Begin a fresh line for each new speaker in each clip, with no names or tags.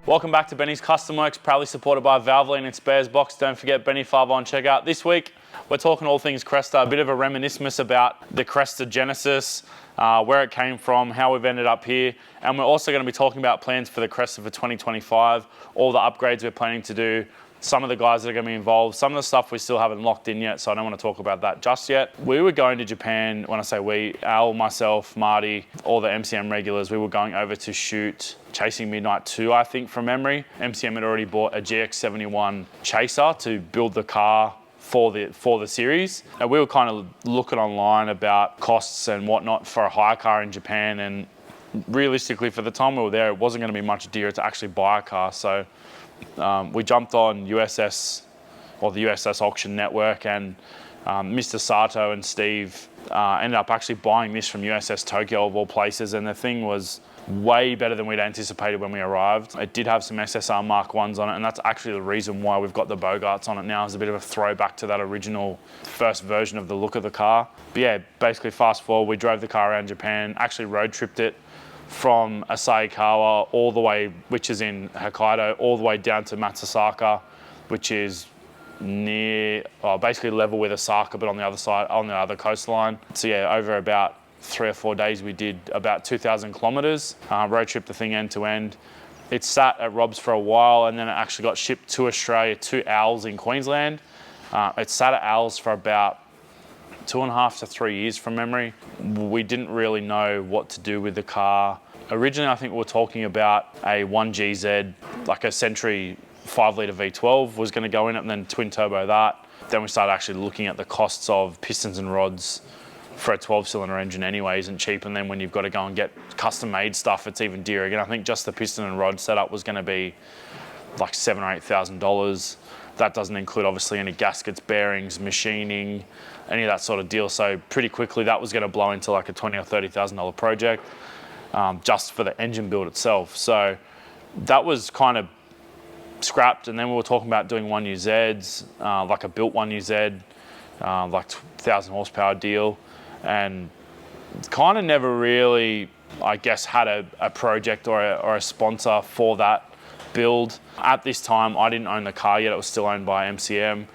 Welcome back to Benny's Custom Works, proudly supported by Valvoline and Sparesbox. Don't forget Benny 5 on checkout. This week, we're talking all things Cresta, a bit of a reminiscence about the Cresta genesis, where it came from, how we've ended up here. And we're also going to be talking about plans for the Cresta for 2025, all the upgrades we're planning to do, some of the guys that are going to be involved, some of the stuff we still haven't locked in yet, so I don't want to talk about that just yet. We were going to Japan, when I say we, Al, myself, Marty, all the MCM regulars, we were going over to shoot Chasing Midnight 2, I think, from memory. MCM had already bought a GX71 Chaser to build the car for the series. And we were kind of looking online about costs and whatnot for a hire car in Japan, and realistically, for the time we were there, it wasn't going to be much dearer to actually buy a car. So we jumped on USS, or the USS auction network, and Mr. Sato and Steve ended up actually buying this from USS Tokyo of all places, and the thing was way better than we'd anticipated when we arrived. It did have some SSR Mark 1s on it, and that's actually the reason why we've got the Bogarts on it now, is a bit of a throwback to that original first version of the look of the car. But yeah, basically fast forward, we drove the car around Japan, actually road tripped it from Asahikawa all the way, which is in Hokkaido, all the way down to Matsusaka, which is near, basically level with Osaka, but on the other side, on the other coastline. So yeah, over about 3 or 4 days, we did about 2,000 kilometers, road trip the thing end to end. It sat at Rob's for a while, and then it actually got shipped to Australia, to Al's in Queensland. It sat at Al's for about 2.5 to 3 years from memory. We didn't really know what to do with the car. Originally, I think we were talking about a 1GZ, like a Century 5-litre V12 was going to go in it, and then twin turbo that. Then we started actually looking at the costs of pistons and rods for a 12-cylinder engine anyway isn't cheap, and then when you've got to go and get custom-made stuff, it's even dearer again. I think just the piston and rod setup was going to be like $7,000 or $8,000. That doesn't include obviously any gaskets, bearings, machining, any of that sort of deal. So pretty quickly that was going to blow into like a $20,000 or $30,000 project just for the engine build itself. So that was kind of scrapped, and then we were talking about doing 1UZs, like a built 1UZ, like 1,000 horsepower deal, and kind of never really, I guess, had a project or a sponsor for that build. At this time, I didn't own the car yet. It was still owned by MCM,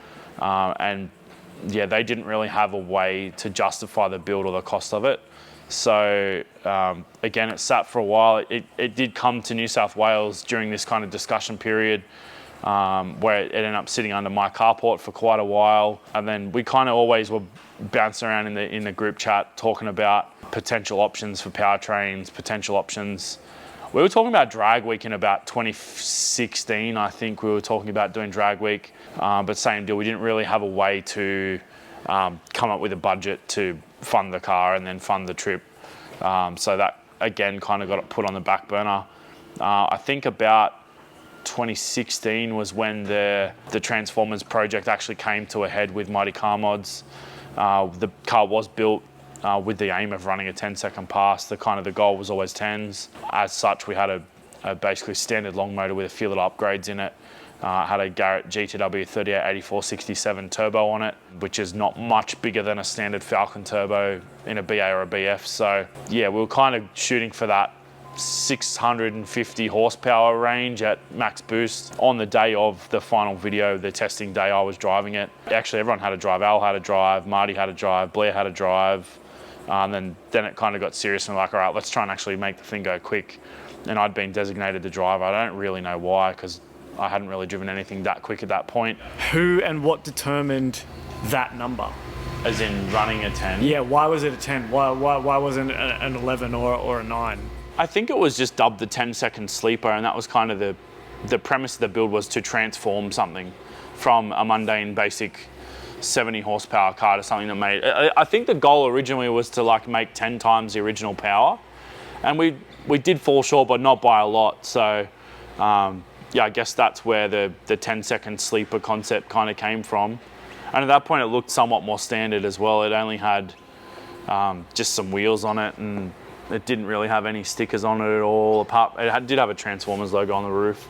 and yeah, they didn't really have a way to justify the build or the cost of it. So again, it sat for a while. It did come to New South Wales during this kind of discussion period, where it ended up sitting under my carport for quite a while. And then we kind of always were bouncing around in the group chat talking about potential options for powertrains, potential options. We were talking about drag week in about 2016, I think we were talking about doing drag week, but same deal, we didn't really have a way to come up with a budget to fund the car and then fund the trip. So that, again, kind of got put on the back burner. I think about 2016 was when the Transformers project actually came to a head with Mighty Car Mods. The car was built with the aim of running a 10-second pass. The goal was always 10s. As such, we had a basically standard long motor with a few little upgrades in it. Had a Garrett GTW 3884-67 turbo on it, which is not much bigger than a standard Falcon turbo in a BA or a BF. So yeah, we were kind of shooting for that 650 horsepower range at max boost. On the day of the final video, the testing day, I was driving it. Actually, everyone had a drive. Al had a drive, Marty had a drive, Blair had a drive. Then it kind of got serious, and we're like, all right, let's try and actually make the thing go quick. And I'd been designated the driver. I don't really know why, because I hadn't really driven anything that quick at that point.
Who and what determined that number?
As in running a 10?
Yeah, why was it a 10? Why wasn't it an 11 or a 9?
I think it was just dubbed the 10-second sleeper, and that was kind of the premise of the build, was to transform something from a mundane basic 70 horsepower car to something that made, I think the goal originally was to like make 10 times the original power, and we did fall short, but not by a lot. So yeah, I guess that's where the 10-second sleeper concept kind of came from. And at that point, it looked somewhat more standard as well. It only had just some wheels on it, and it didn't really have any stickers on it at all. It did have a Transformers logo on the roof,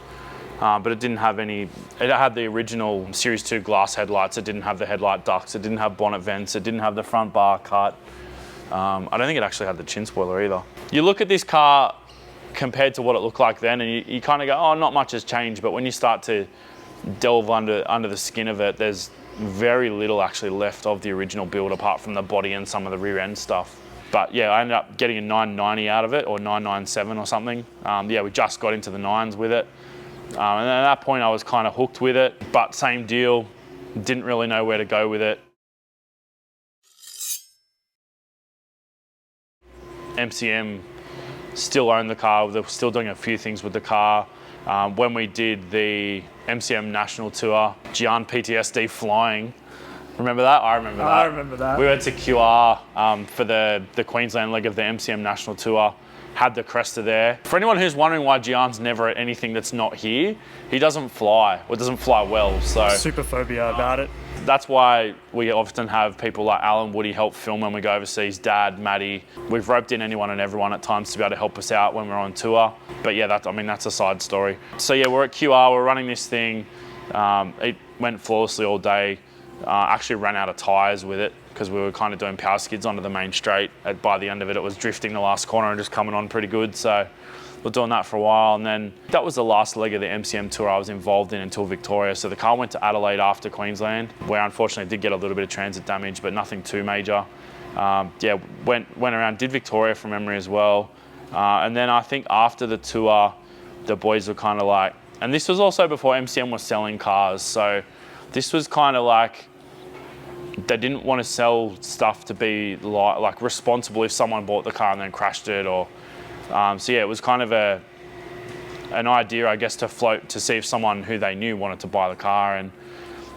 but it didn't have any. It had the original Series 2 glass headlights. It didn't have the headlight ducts. It didn't have bonnet vents. It didn't have the front bar cut. I don't think it actually had the chin spoiler either. You look at this car compared to what it looked like then, and you kind of go, oh, not much has changed. But when you start to delve under the skin of it, there's very little actually left of the original build apart from the body and some of the rear end stuff. But yeah, I ended up getting a 990 out of it, or 997 or something. Yeah, we just got into the nines with it. And at that point I was kind of hooked with it, but same deal, didn't really know where to go with it. MCM still owned the car, they were still doing a few things with the car. When we did the MCM National Tour, Gian PTSD flying, remember that? I remember that.
I remember that.
We went to QR for the Queensland leg of the MCM National Tour, had the Cresta there. For anyone who's wondering why Gian's never at anything that's not here, he doesn't fly, or doesn't fly well, so.
Super phobia about it.
That's why we often have people like Alan Woody help film when we go overseas, Dad, Maddie. We've roped in anyone and everyone at times to be able to help us out when we're on tour. But yeah, that's a side story. So yeah, we're at QR, we're running this thing. It went flawlessly all day. Actually ran out of tyres with it because we were kind of doing power skids onto the main straight. By the end of it, it was drifting the last corner and just coming on pretty good. So we're doing that for a while, and then that was the last leg of the MCM tour I was involved in until Victoria. So the car went to Adelaide after Queensland, where unfortunately did get a little bit of transit damage, but nothing too major. Yeah, went around, did Victoria from memory as well. And then I think after the tour, the boys were kind of like, and this was also before MCM was selling cars, so this was kind of like, they didn't want to sell stuff to be like responsible if someone bought the car and then crashed it, or so yeah, it was kind of an idea, I guess, to float to see if someone who they knew wanted to buy the car. And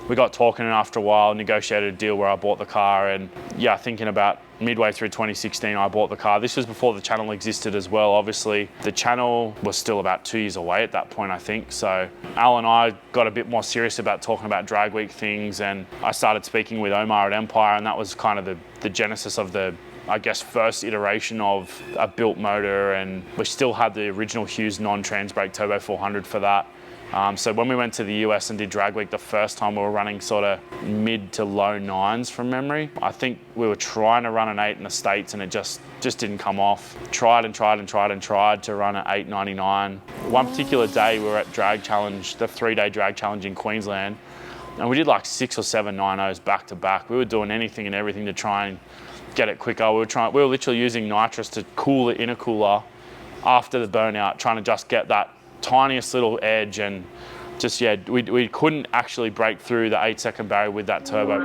we got talking, and after a while negotiated a deal where I bought the car. And yeah, thinking about midway through 2016, I bought the car. This was before the channel existed as well. Obviously the channel was still about 2 years away at that point, I think. So Al and I got a bit more serious about talking about drag week things, and I started speaking with Omar at Empire, and that was kind of the genesis of the, I guess, first iteration of a built motor. And we still had the original Hughes non-trans brake turbo 400 for that. So when we went to the US and did drag week the first time, we were running sort of mid to low nines from memory. I think we were trying to run an 8 in the States, and it just didn't come off. Tried to run an 899. One particular day we were at Drag Challenge, the 3-day drag challenge in Queensland, and we did like 6 or 7 9.0s back to back. We were doing anything and everything to try and get it quicker. We were literally using nitrous to cool the intercooler after the burnout, trying to just get that tiniest little edge, and just, yeah, we couldn't actually break through the 8-second barrier with that turbo.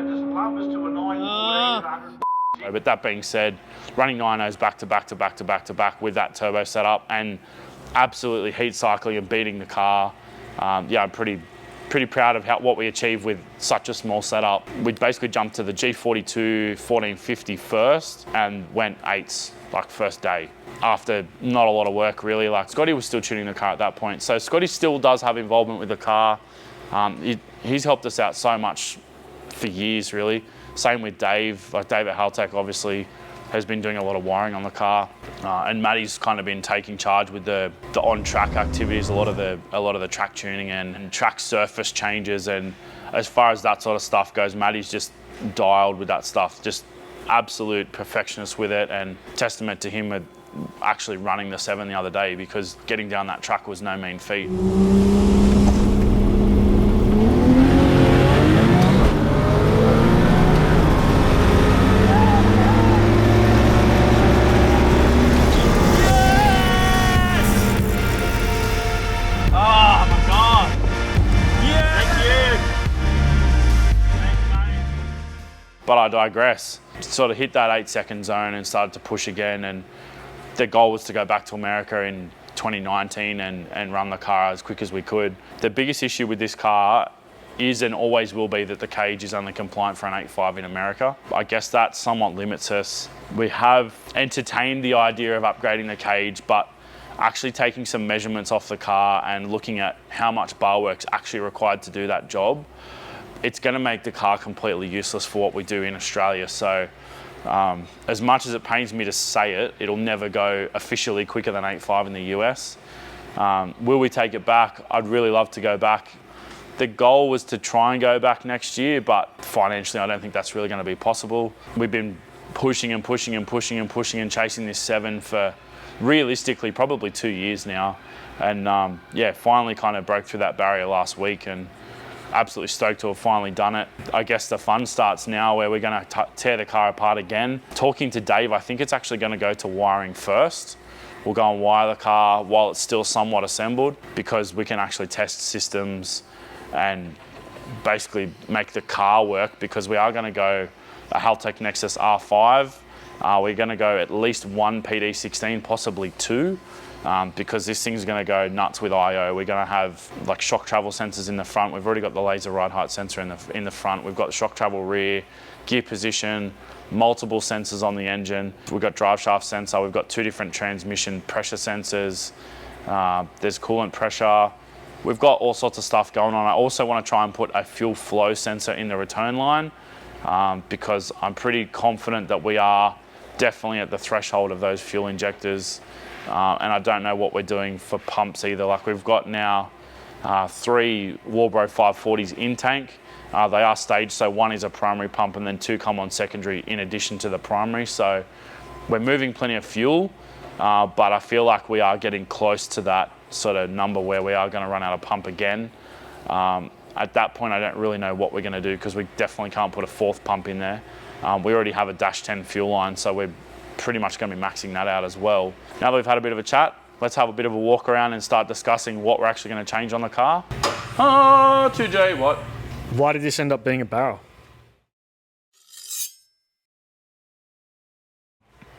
But that being said, running 9.0s back to back with that turbo setup, and absolutely heat cycling and beating the car. Yeah, I'm pretty proud of what we achieved with such a small setup. We basically jumped to the G42 1450 first and went 8s like first day, after not a lot of work really. Like, Scotty was still tuning the car at that point, so Scotty still does have involvement with the car. He's helped us out so much for years really. Same with Dave, like Dave at Haltech obviously has been doing a lot of wiring on the car, and Matty's kind of been taking charge with the on-track activities, a lot of the track tuning and track surface changes. And as far as that sort of stuff goes, Matty's just dialed with that stuff, just absolute perfectionist with it, and testament to him with actually running the 7 the other day, because getting down that track was no mean feat. But I digress. Sort of hit that 8-second zone and started to push again, and the goal was to go back to America in 2019 and run the car as quick as we could. The biggest issue with this car is and always will be that the cage is only compliant for an 8.5 in America. I guess that somewhat limits us. We have entertained the idea of upgrading the cage, but actually taking some measurements off the car and looking at how much bar work's actually required to do that job, it's going to make the car completely useless for what we do in Australia. So as much as it pains me to say it, it'll never go officially quicker than 8.5 in the US. Will we take it back? I'd really love to go back. The goal was to try and go back next year, but financially I don't think that's really going to be possible. We've been pushing and chasing this 7 for realistically probably 2 years now. And yeah, finally kind of broke through that barrier last week, and absolutely stoked to have finally done it. I guess the fun starts now, where we're going to tear the car apart again. Talking to Dave, I think it's actually going to go to wiring first. We'll go and wire the car while it's still somewhat assembled, because we can actually test systems and basically make the car work, because we are going to go a Haltech Nexus R5. We're going to go at least one PD16, possibly two. Because this thing's going to go nuts with I/O. We're going to have like shock travel sensors in the front. We've already got the laser ride height sensor in the front. We've got the shock travel rear, gear position, multiple sensors on the engine. We've got drive shaft sensor. We've got 2 different transmission pressure sensors. There's coolant pressure. We've got all sorts of stuff going on. I also want to try and put a fuel flow sensor in the return line, because I'm pretty confident that we are definitely at the threshold of those fuel injectors. And I don't know what we're doing for pumps either. Like, we've got now 3 Walbro 540s in tank. They are staged, so 1 is a primary pump and then 2 come on secondary in addition to the primary. So we're moving plenty of fuel, but I feel like we are getting close to that sort of number where we are going to run out of pump again. At that point, I don't really know what we're going to do, because we definitely can't put a 4th pump in there. We already have a Dash 10 fuel line, so we're pretty much going to be maxing that out as well. Now that we've had a bit of a chat, let's have a bit of a walk around and start discussing what we're actually going to change on the car. 2J, what?
Why did this end up being a barrel?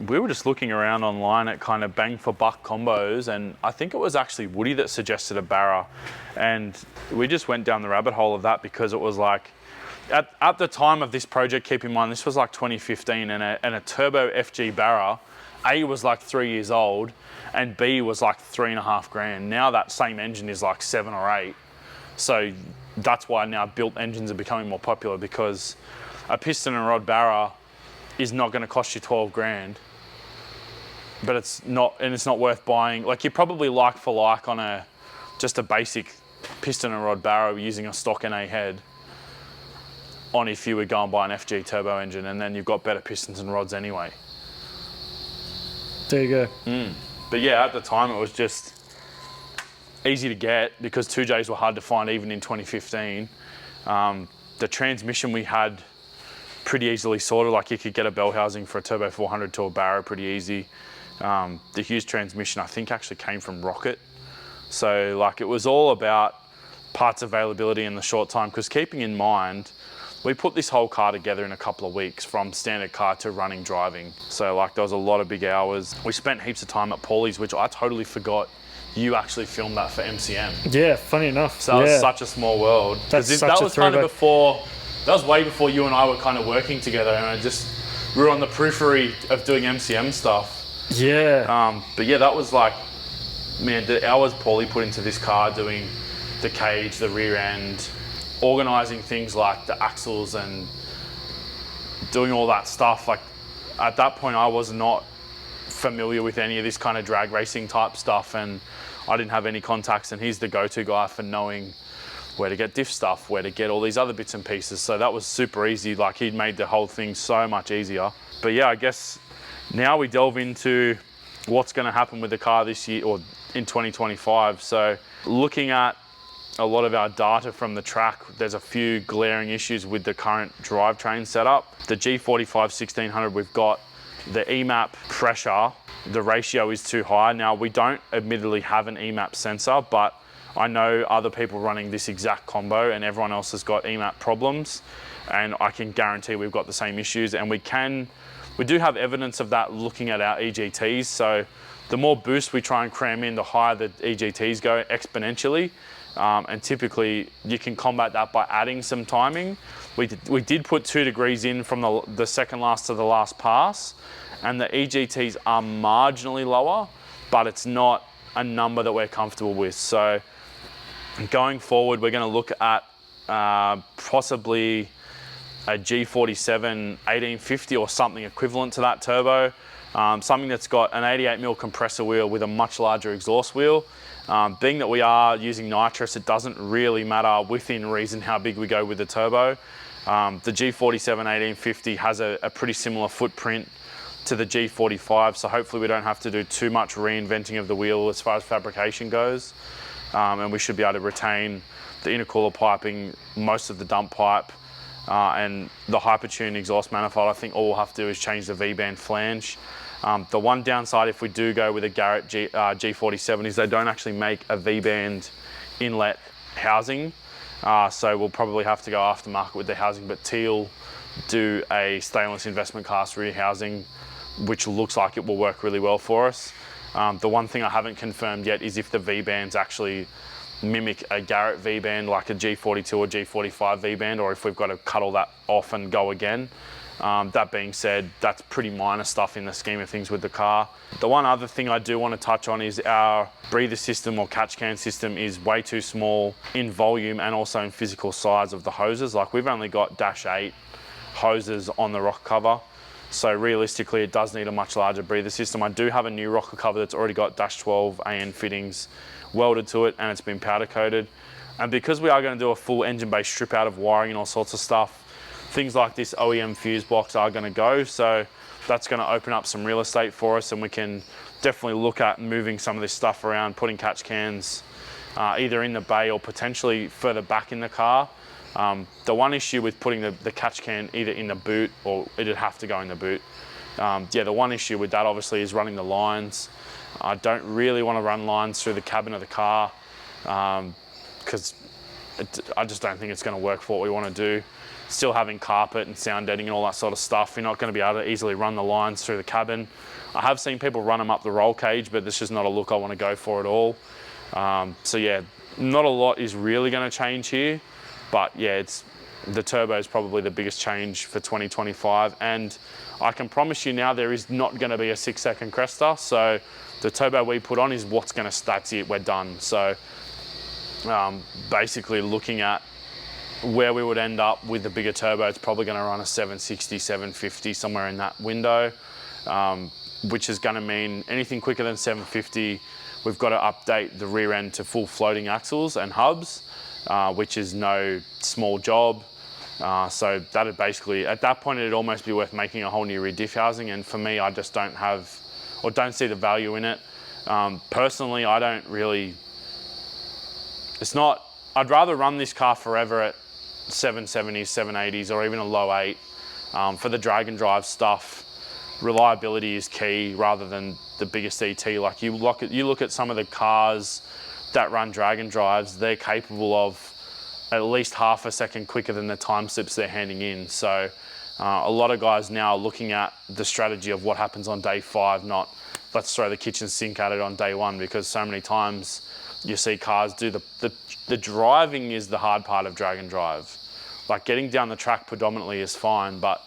We were just looking around online at kind of bang for buck combos, and I think it was actually Woody that suggested a barra, and we just went down the rabbit hole of that, because it was like, at the time of this project, keep in mind, this was like 2015, and a turbo FG Barra, A was like 3 years old, and B was like $3.5 grand. Now that same engine is like 7 or 8. So that's why now built engines are becoming more popular, because a piston and rod Barra is not going to cost you 12 grand, but it's not worth buying. Like, you're probably like for like on just a basic piston and rod Barra using a stock NA head, on if you would go and buy an FG turbo engine, and then you've got better pistons and rods anyway.
There you go.
But yeah, at the time it was just easy to get, because 2Js were hard to find even in 2015. The transmission we had pretty easily sorted. Like, you could get a bell housing for a turbo 400 to a Barra pretty easy. The Hughes transmission I think actually came from Rocket. So like, it was all about parts availability in the short time, because keeping in mind, we put this whole car together in a couple of weeks, from standard car to running driving. So like, there was a lot of big hours. We spent heaps of time at Paulie's, which I totally forgot you actually filmed that for MCM.
Yeah, funny enough.
So that was such a small world.
That was
kind of before, that was way before you and I were kind of working together, and we were on the periphery of doing MCM stuff.
Yeah.
But yeah, that was like, man, the hours Paulie put into this car, doing the cage, the rear end, organising things like the axles and doing all that stuff. Like, at that point I was not familiar with any of this kind of drag racing type stuff, and I didn't have any contacts, and he's the go-to guy for knowing where to get diff stuff, where to get all these other bits and pieces. So that was super easy. Like, he'd made the whole thing so much easier. But yeah, I guess now we delve into what's going to happen with the car this year, or in 2025. So looking at a lot of our data from the track, there's a few glaring issues with the current drivetrain setup. The G45 1600, we've got the EMAP pressure, the ratio is too high. Now, we don't admittedly have an EMAP sensor, but I know other people running this exact combo, and everyone else has got EMAP problems, and I can guarantee we've got the same issues. And we do have evidence of that looking at our EGTs. So the more boost we try and cram in, the higher the EGTs go exponentially. And typically you can combat that by adding some timing. We did put 2 degrees in from the second last to the last pass, and the EGTs are marginally lower, but it's not a number that we're comfortable with. So going forward, we're going to look at possibly a G47 1850 or something equivalent to that turbo, something that's got an 88mm compressor wheel with a much larger exhaust wheel. Being that we are using nitrous, it doesn't really matter within reason how big we go with the turbo. The G47 1850 has a pretty similar footprint to the G45, so hopefully we don't have to do too much reinventing of the wheel as far as fabrication goes, and we should be able to retain the intercooler piping, most of the dump pipe, and the hypertune exhaust manifold. I think all we'll have to do is change the V-band flange. The one downside if we do go with a Garrett G47 is they don't actually make a V-band inlet housing, so we'll probably have to go aftermarket with the housing, but Teal do a stainless investment cast rear housing, which looks like it will work really well for us. The one thing I haven't confirmed yet is if the V-bands actually mimic a Garrett V-band like a G42 or G45 V-band, or if we've got to cut all that off and go again. That being said, that's pretty minor stuff in the scheme of things with the car. The one other thing I do want to touch on is our breather system or catch can system is way too small in volume and also in physical size of the hoses. Like we've only got -8 hoses on the rocker cover. So realistically, it does need a much larger breather system. I do have a new rocker cover that's already got -12 AN fittings welded to it, and it's been powder coated. And because we are going to do a full engine bay strip out of wiring and all sorts of stuff, things like this OEM fuse box are going to go. So that's going to open up some real estate for us, and we can definitely look at moving some of this stuff around, putting catch cans either in the bay or potentially further back in the car. The one issue with putting the catch can either in the boot, or it'd have to go in the boot. Yeah, the one issue with that obviously is running the lines. I don't really want to run lines through the cabin of the car because I just don't think it's going to work for what we want to do. Still having carpet and sound deadening and all that sort of stuff, you're not going to be able to easily run the lines through the cabin. I have seen people run them up the roll cage, but this is not a look I want to go for at all. So yeah, not a lot is really going to change here. But yeah, the turbo is probably the biggest change for 2025. And I can promise you now there is not going to be a 6-second Cresta. So the turbo we put on is what's going to, that's it, we're done. So basically looking at where we would end up with the bigger turbo, it's probably going to run a 760, 750, somewhere in that window, which is going to mean anything quicker than 750, we've got to update the rear end to full floating axles and hubs. Which is no small job. So that'd basically, at that point, it'd almost be worth making a whole new rear diff housing. And for me, I just don't have, or don't see the value in it. Personally, I don't really, it's not, I'd rather run this car forever at 770s, 780s, or even a low 8. For the drag and drive stuff, reliability is key rather than the biggest ET. Like you look at some of the cars that run drag and drives, they're capable of at least half a second quicker than the time slips they're handing in. So a lot of guys now are looking at the strategy of what happens on day 5, not let's throw the kitchen sink at it on day 1, because so many times you see cars do the driving is the hard part of drag and drive. Like getting down the track predominantly is fine, but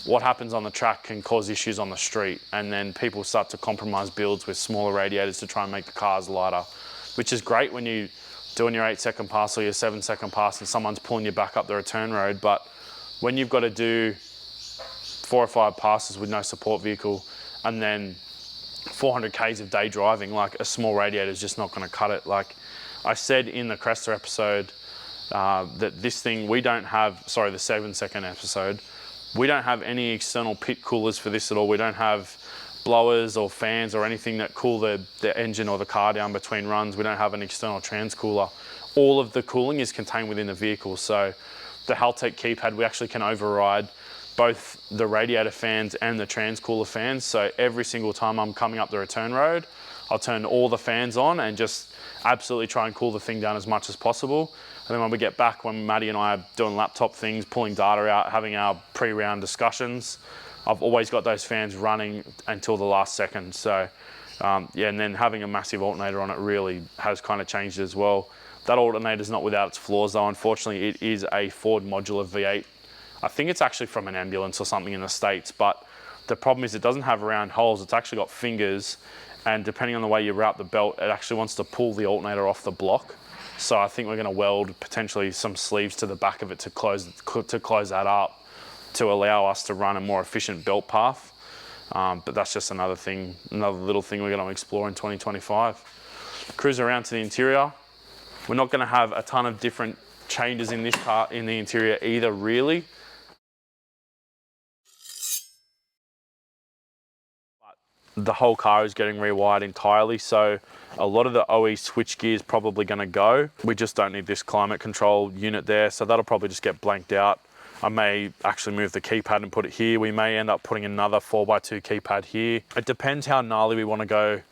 what happens on the track can cause issues on the street, and then people start to compromise builds with smaller radiators to try and make the cars lighter, which is great when you're doing your 8-second pass or your 7-second pass and someone's pulling you back up the return road. But when you've got to do 4 or 5 passes with no support vehicle and then 400 Ks of day driving, like a small radiator is just not going to cut it. Like I said in the Cresta episode, that this thing, we don't have, sorry, the 7-second episode, we don't have any external pit coolers for this at all. We don't have blowers or fans or anything that cool the engine or the car down between runs. We don't have an external trans cooler. All of the cooling is contained within the vehicle. So the Haltech keypad, we actually can override both the radiator fans and the trans cooler fans. So every single time I'm coming up the return road, I'll turn all the fans on and just absolutely try and cool the thing down as much as possible. And then when we get back, when Maddie and I are doing laptop things, pulling data out, having our pre-round discussions, I've always got those fans running until the last second. So yeah, and then having a massive alternator on it really has kind of changed as well. That alternator is not without its flaws though. Unfortunately, it is a Ford modular V8. I think it's actually from an ambulance or something in the States, but the problem is it doesn't have round holes. It's actually got fingers, and depending on the way you route the belt, it actually wants to pull the alternator off the block. So I think we're going to weld potentially some sleeves to the back of it to close that up, to allow us to run a more efficient belt path. But that's just another thing, another little thing we're going to explore in 2025. Cruise around to the interior. We're not going to have a ton of different changes in this car in the interior either, really. the whole car is getting rewired entirely. So a lot of the OE switch gear is probably going to go. We just don't need this climate control unit there. So that'll probably just get blanked out. I may actually move the keypad and put it here. We may end up putting another 4x2 keypad here. It depends how gnarly we want to go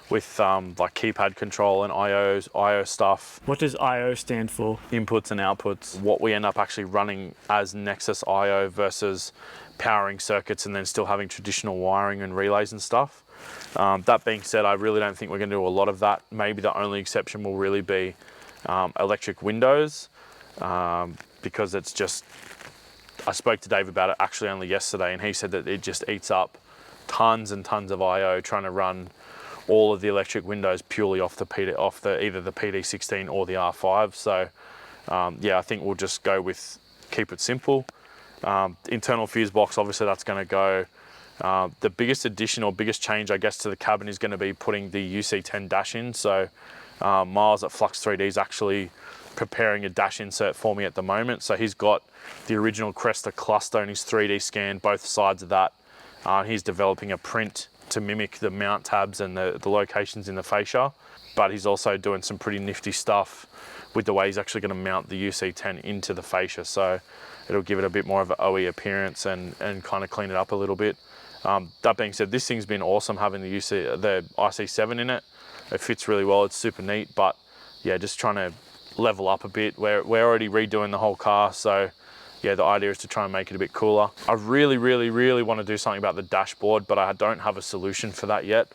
with like keypad control and IO stuff.
What does IO stand for?
Inputs and outputs. What we end up actually running as Nexus IO versus powering circuits and then still having traditional wiring and relays and stuff. That being said, I really don't think we're going to do a lot of that. Maybe the only exception will really be electric windows, because it's just, I spoke to Dave about it actually only yesterday, and he said that it just eats up tons and tons of IO trying to run all of the electric windows purely off either the PD16 or the R5. So yeah, I think we'll just go with keep it simple. Internal fuse box, obviously that's going to go. The biggest addition or biggest change, I guess, to the cabin is going to be putting the UC10 dash in. So Miles at Flux 3D is actually preparing a dash insert for me at the moment. So he's got the original Cresta cluster and he's 3D scanned both sides of that. He's developing a print to mimic the mount tabs and the locations in the fascia, but he's also doing some pretty nifty stuff with the way he's actually going to mount the UC10 into the fascia. So it'll give it a bit more of an OE appearance and kind of clean it up a little bit. That being said, this thing's been awesome having the IC7 in it. It fits really well, it's super neat, but yeah, just trying to level up a bit. We're already redoing the whole car, so yeah, the idea is to try and make it a bit cooler. I really want to do something about the dashboard, but I don't have a solution for that yet.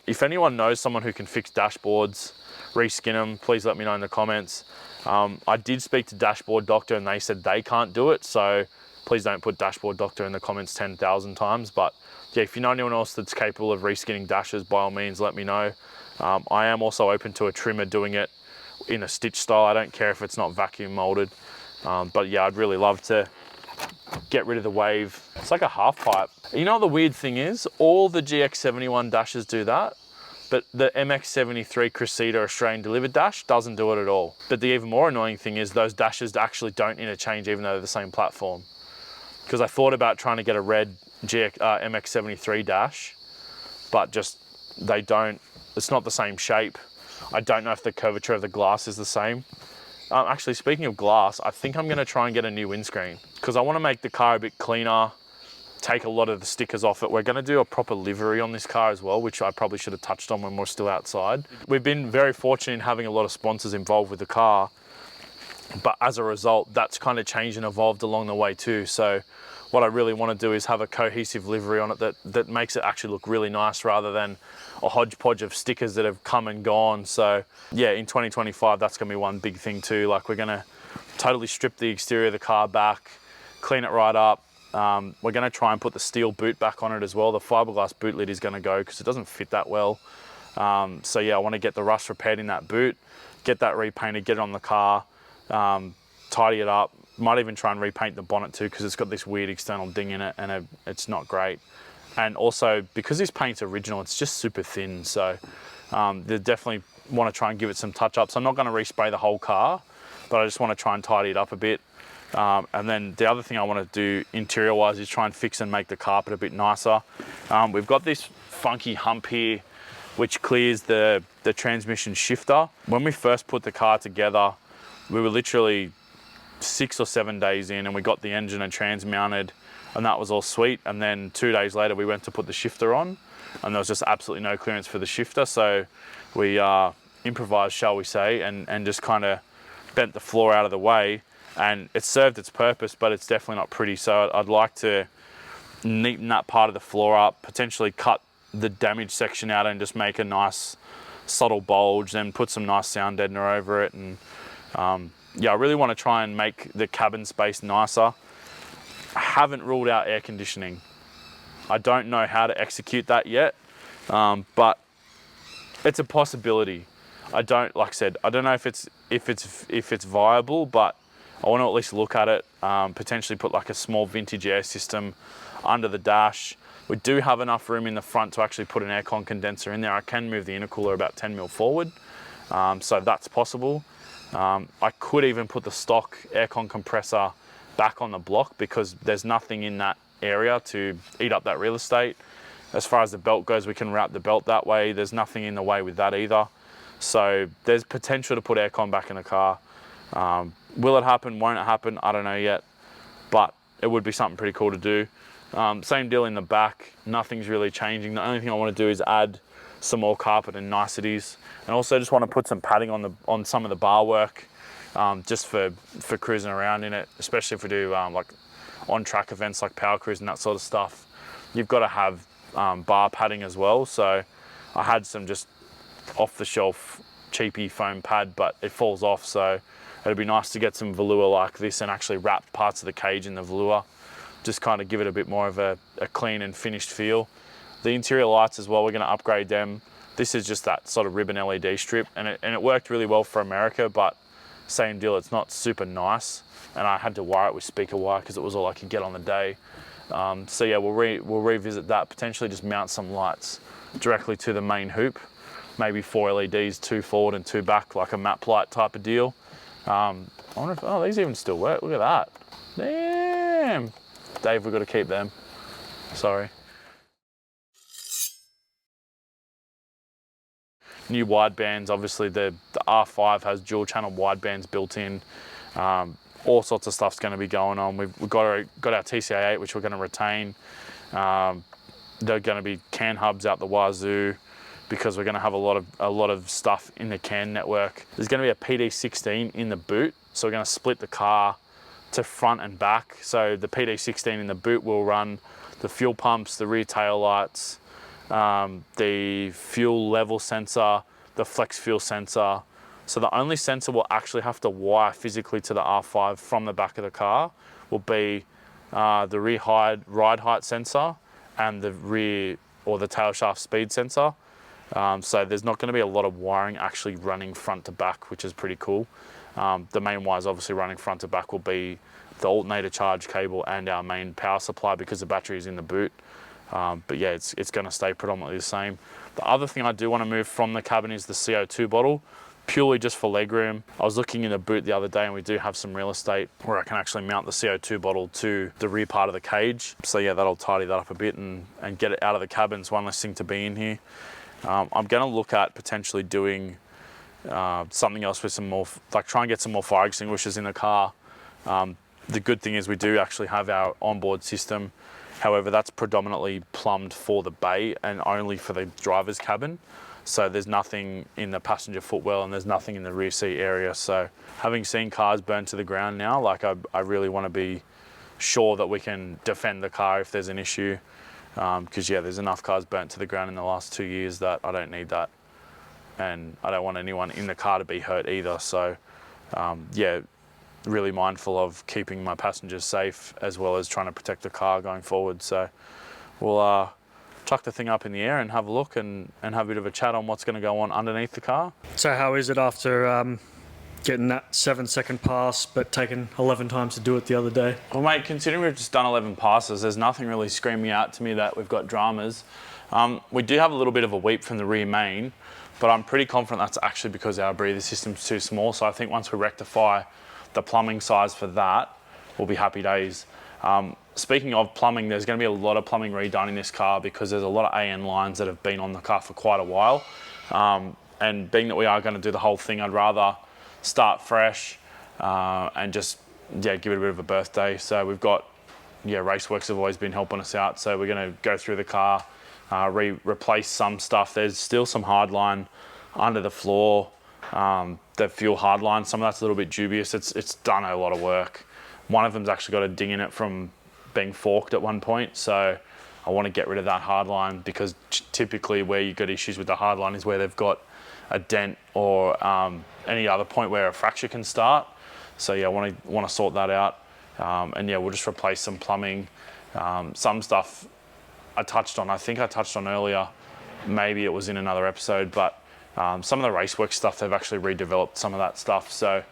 If anyone knows someone who can fix dashboards, reskin them, please let me know in the comments. I did speak to Dashboard Doctor and they said they can't do it, so please don't put Dashboard Doctor in the comments 10,000 times. But yeah, if you know anyone else that's capable of reskinning dashes, by all means, let me know. I am also open to a trimmer doing it in a stitch style. I don't care if it's not vacuum molded. But yeah, I'd really love to get rid of the wave. It's like a half pipe. You know what the weird thing is? All the GX71 dashes do that, but the MX73 Cressida Australian delivered dash doesn't do it at all. But the even more annoying thing is those dashes actually don't interchange even though they're the same platform. Because I thought about trying to get a red MX73 dash, but just they don't, it's not the same shape. I don't know if the curvature of the glass is the same. Actually, speaking of glass, I think I'm going to try and get a new windscreen because I want to make the car a bit cleaner, take a lot of the stickers off it. We're going to do a proper livery on this car as well, which I probably should have touched on when we're still outside. We've been very fortunate in having a lot of sponsors involved with the car, but as a result, that's kind of changed and evolved along the way too. So what I really want to do is have a cohesive livery on it that makes it actually look really nice rather than a hodgepodge of stickers that have come and gone. So yeah, in 2025, that's going to be one big thing too. Like we're going to totally strip the exterior of the car back, clean it right up. We're going to try and put the steel boot back on it as well. The fiberglass boot lid is going to go because it doesn't fit that well. So yeah, I want to get the rust repaired in that boot, get that repainted, get it on the car, tidy it up. Might even try and repaint the bonnet too because it's got this weird external ding in it and it's not great. And also because this paint's original, it's just super thin. So they definitely want to try and give it some touch ups. I'm not going to respray the whole car, but I just want to try and tidy it up a bit. And then the other thing I want to do interior wise is try and fix and make the carpet a bit nicer. We've got this funky hump here which clears the transmission shifter. When we first put the car together, we were literally 6 or 7 days in and we got the engine and trans mounted and that was all sweet. And then 2 days later we went to put the shifter on and there was just absolutely no clearance for the shifter. So we improvised, shall we say, and just kind of bent the floor out of the way, and it served its purpose, but it's definitely not pretty. So I'd like to neaten that part of the floor up, potentially cut the damaged section out and just make a nice subtle bulge, then put some nice sound deadener over it. And yeah, I really want to try and make the cabin space nicer. I haven't ruled out air conditioning. I don't know how to execute that yet, but it's a possibility. Like I said, I don't know if it's viable, but I want to at least look at it. Potentially put like a small vintage air system under the dash. We do have enough room in the front to actually put an aircon condenser in there. I can move the intercooler about 10 mil forward, so that's possible. I could even put the stock aircon compressor back on the block because there's nothing in that area to eat up that real estate. As far as the belt goes, we can route the belt that way. There's nothing in the way with that either. So there's potential to put aircon back in the car. Will it happen? Won't it happen? I don't know yet, but it would be something pretty cool to do. Same deal in the back. Nothing's really changing. The only thing I want to do is add some more carpet and niceties, and also just want to put some padding on some of the bar work, just for cruising around in it, especially if we do like on-track events like power cruise and that sort of stuff. You've got to have bar padding as well. So I had some just off-the-shelf cheapy foam pad, but it falls off, so it'd be nice to get some velour like this and actually wrap parts of the cage in the velour, just kind of give it a bit more of a clean and finished feel. The interior lights as well, we're going to upgrade them. This is just that sort of ribbon LED strip, and it worked really well for America, but same deal, it's not super nice, and I had to wire it with speaker wire because it was all I could get on the day. So yeah, we'll revisit that, potentially just mount some lights directly to the main hoop, maybe 4 LEDs, 2 forward and 2 back, like a map light type of deal. I wonder if, oh, these even still work, look at that. Damn. Dave, we've got to keep them, sorry. New widebands, obviously the R5 has dual channel widebands built in. All sorts of stuff's going to be going on. We've got our TCA8, which we're going to retain. They're going to be CAN hubs out the wazoo, because we're going to have a lot of stuff in the CAN network. There's going to be a PD16 in the boot, so we're going to split the car to front and back. So the PD16 in the boot will run the fuel pumps, the rear tail lights, the fuel level sensor, the flex fuel sensor. So the only sensor we'll actually have to wire physically to the R5 from the back of the car will be the rear ride height sensor and the rear or the tail shaft speed sensor. So there's not going to be a lot of wiring actually running front to back, which is pretty cool. The main wires obviously running front to back will be the alternator charge cable and our main power supply, because the battery is in the boot. But yeah, it's going to stay predominantly the same. The other thing I do want to move from the cabin is the CO2 bottle, purely just for legroom. I was looking in the boot the other day, and we do have some real estate where I can actually mount the CO2 bottle to the rear part of the cage. So yeah, that'll tidy that up a bit and get it out of the cabin. It's one less thing to be in here. I'm going to look at potentially doing something else with some more, like try and get some more fire extinguishers in the car. The good thing is we do actually have our onboard system. However, that's predominantly plumbed for the bay and only for the driver's cabin. So there's nothing in the passenger footwell and there's nothing in the rear seat area. So having seen cars burn to the ground now, like I really want to be sure that we can defend the car if there's an issue. Because yeah, there's enough cars burnt to the ground in the last 2 years that I don't need that. And I don't want anyone in the car to be hurt either. So yeah, really mindful of keeping my passengers safe as well as trying to protect the car going forward. So we'll chuck the thing up in the air and have a look and have a bit of a chat on what's going to go on underneath the car.
So how is it after getting that 7-second pass, but taking 11 times to do it the other day?
Well, mate, considering we've just done 11 passes, there's nothing really screaming out to me that we've got dramas. We do have a little bit of a weep from the rear main, but I'm pretty confident that's actually because our breather system's too small. So I think once we rectify the plumbing size for that, we'll be happy days. Speaking of plumbing, there's going to be a lot of plumbing redone in this car because there's a lot of AN lines that have been on the car for quite a while. And being that we are going to do the whole thing, I'd rather start fresh and just give it a bit of a birthday. So we've got, Raceworks have always been helping us out. So we're going to go through the car, replace some stuff. There's still some hardline under the floor. The fuel hardline, some of that's a little bit dubious. It's done a lot of work. One of them's actually got a ding in it from being forked at one point. So I want to get rid of that hardline because typically where you get issues with the hardline is where they've got a dent or any other point where a fracture can start. So yeah, I want to sort that out. And yeah, we'll just replace some plumbing. Some stuff I think I touched on earlier, maybe it was in another episode, but some of the Raceworks stuff, they've actually redeveloped some of that stuff. So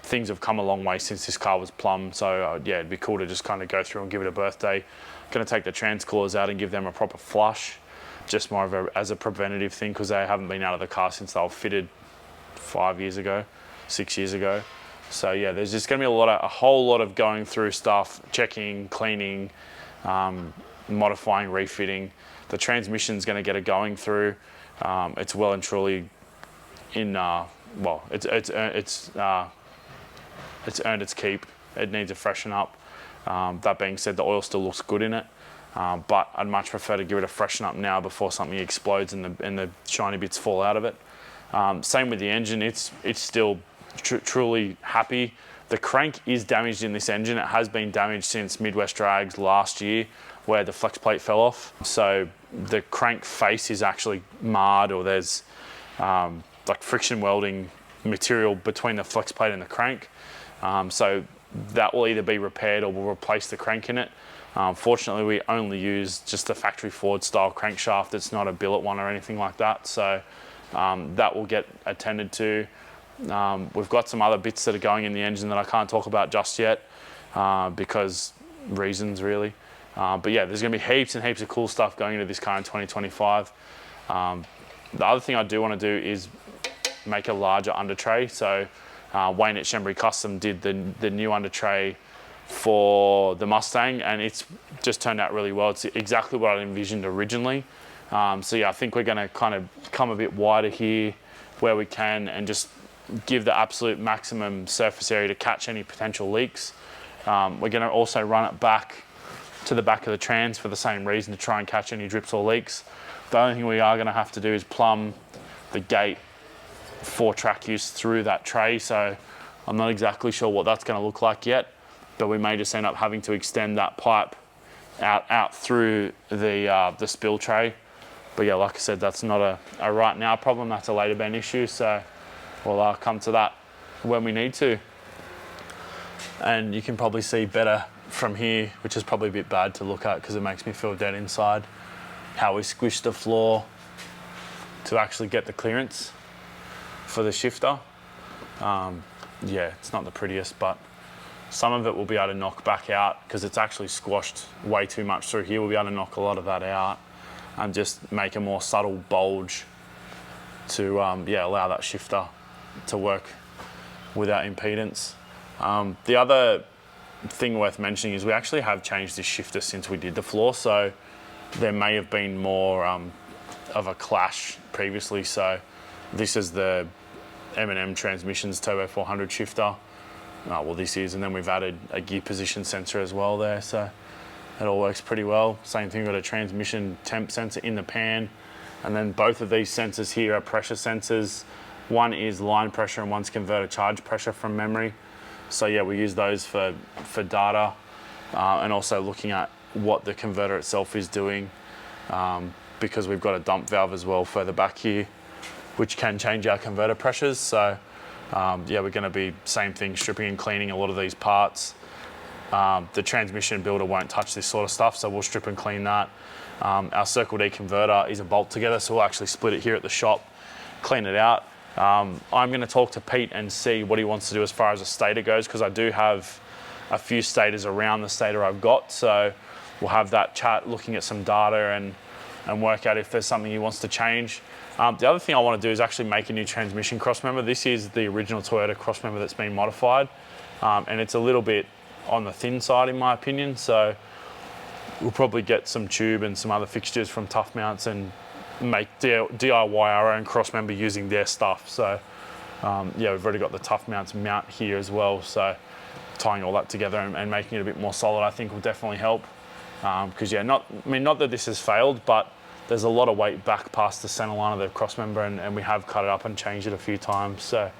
things have come a long way since this car was plumbed. So yeah, it'd be cool to just kind of go through and give it a birthday. Going to take the transcoolers out and give them a proper flush, just more as a preventative thing because they haven't been out of the car since they were fitted 6 years ago. So yeah, there's just going to be a whole lot of going through stuff, checking, cleaning, modifying, refitting. The transmission's going to get it going through. It's well and truly in, well, it's earned its keep. It needs a freshen up. That being said, the oil still looks good in it, but I'd much prefer to give it a freshen up now before something explodes and the shiny bits fall out of it. Same with the engine, it's still truly happy. The crank is damaged in this engine. It has been damaged since Midwest Drags last year, where the flex plate fell off. So the crank face is actually marred, or there's like friction welding material between the flex plate and the crank. So that will either be repaired or we'll replace the crank in it. Fortunately, we only use just the factory Ford style crankshaft. It's not a billet one or anything like that. So that will get attended to. We've got some other bits that are going in the engine that I can't talk about just yet because reasons really. But yeah, there's going to be heaps and heaps of cool stuff going into this car in 2025. The other thing I do want to do is make a larger under tray. So Wayne at Shembury Custom did the new under tray for the Mustang, and it's just turned out really well. It's exactly what I envisioned originally. So yeah, I think we're going to kind of come a bit wider here where we can and just give the absolute maximum surface area to catch any potential leaks. We're going to also run it back to the back of the trans for the same reason, to try and catch any drips or leaks. The only thing we are going to have to do is plumb the gate for track use through that tray. So I'm not exactly sure what that's going to look like yet, but we may just end up having to extend that pipe out through the spill tray. But yeah, like I said, that's not a right now problem, that's a later bend issue. So we'll come to that when we need to. And you can probably see better from here, which is probably a bit bad to look at because it makes me feel dead inside, how we squished the floor to actually get the clearance for the shifter. Yeah, it's not the prettiest, but some of it we'll be able to knock back out because it's actually squashed way too much through here. We'll be able to knock a lot of that out and just make a more subtle bulge to allow that shifter to work without impedance. The other thing worth mentioning is we actually have changed this shifter since we did the floor, so there may have been more of a clash previously. So this is the M&M Transmissions Turbo 400 shifter. Well, this is, and then we've added a gear position sensor as well there, so it all works pretty well. Same thing, we've got a transmission temp sensor in the pan, and then both of these sensors here are pressure sensors. One is line pressure and one's converter charge pressure from memory. So yeah, we use those for data and also looking at what the converter itself is doing, because we've got a dump valve as well further back here, which can change our converter pressures. So yeah, we're going to be same thing, stripping and cleaning a lot of these parts. The transmission builder won't touch this sort of stuff, so we'll strip and clean that. Our Circle D converter is a bolt together, so we'll actually split it here at the shop, clean it out. I'm going to talk to Pete and see what he wants to do as far as a stator goes, because I do have a few stators around the stator I've got, so we'll have that chat looking at some data and work out if there's something he wants to change. The other thing I want to do is actually make a new transmission crossmember. This is the original Toyota crossmember that's been modified, and it's a little bit on the thin side in my opinion, so we'll probably get some tube and some other fixtures from Tough Mounts and make DIY our own crossmember using their stuff. So yeah, we've already got the Tough Mounts mount here as well, so tying all that together and making it a bit more solid I think will definitely help, because yeah, not that this has failed, but there's a lot of weight back past the center line of the crossmember, and we have cut it up and changed it a few times. So